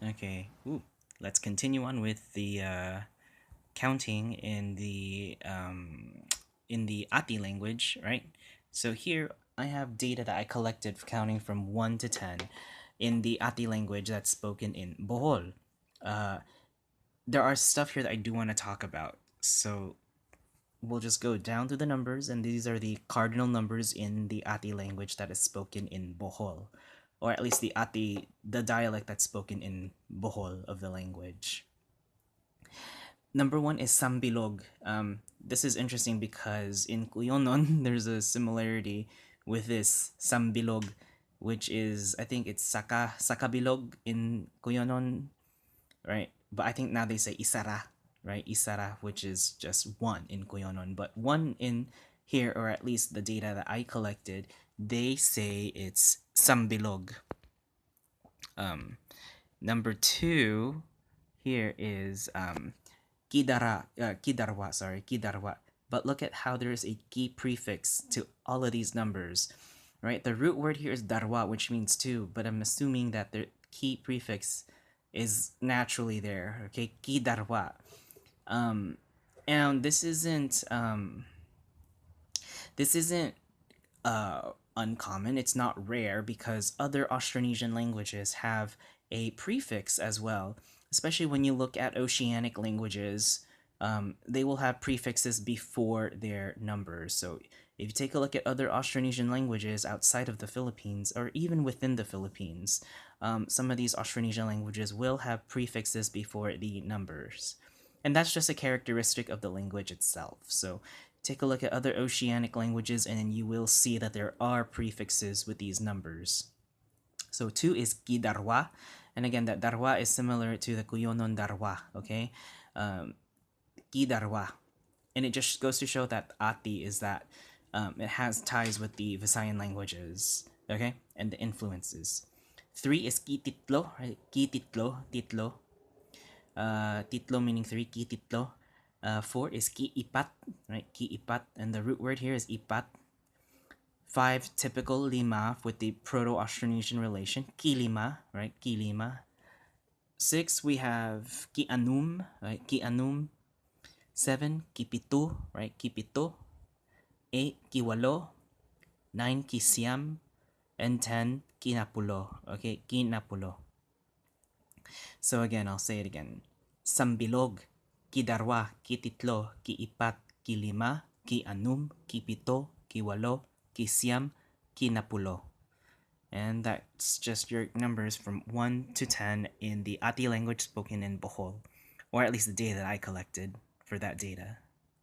Okay. Ooh. Let's continue on with the counting in the Ati language, right? So here I have data that I collected for counting from 1 to 10 in the Ati language that's spoken in Bohol. Uh, there are stuff here that I do want to talk about. So we'll just go down to the numbers, and these are the cardinal numbers in the Ati language that is spoken in Bohol, or at least the dialect that's spoken in Bohol of the language. Number one is Sambilog. This is interesting because in Kuyonon, there's a similarity with this Sambilog, which is, I think it's Sakabilog in Kuyonon, right? But I think now they say Isara, right? Isara, which is just one in Kuyonon. But one in here, or at least the data that I collected, they say it's Sambilog. Number two here is Kidarwa. But look at how there's a key prefix to all of these numbers, right? The root word here is darwa, which means two, but I'm assuming that the key prefix is naturally there. Okay, Kidarwa. And this isn't uncommon. It's not rare because other Austronesian languages have a prefix as well. Especially when you look at oceanic languages, they will have prefixes before their numbers. So if you take a look at other Austronesian languages outside of the Philippines, or even within the Philippines, some of these Austronesian languages will have prefixes before the numbers. And that's just a characteristic of the language itself. So take a look at other oceanic languages and you will see that there are prefixes with these numbers. So 2 is Kidarwa. And again, that darwa is similar to the Kuyonon darwa, okay? Kidarwa. And it just goes to show that Ati is that it has ties with the Visayan languages, okay? And the influences. 3 is Kititlo, right? Kititlo, titlo. Titlo meaning three, kititlo. 4 is ki-ipat, right? Ki-ipat. And the root word here is ipat. 5, typical lima with the Proto-Austronesian relation. Kilima, right? Kilima. 6, we have ki-anum, right? Ki-anum. 7, kipito, right? Kipito. 8, kiwalo. 9, kisiam. And 10, kinapulo, okay? Kinapulo. So again, I'll say it again. Sambilog, kidarwa, kititlo, kiipat, kilima, kianum, kipito, kiwalo, kisiam, kinapulo. And that's just your numbers from 1 to 10 in the Ati language spoken in Bohol, or at least the data that I collected for that data.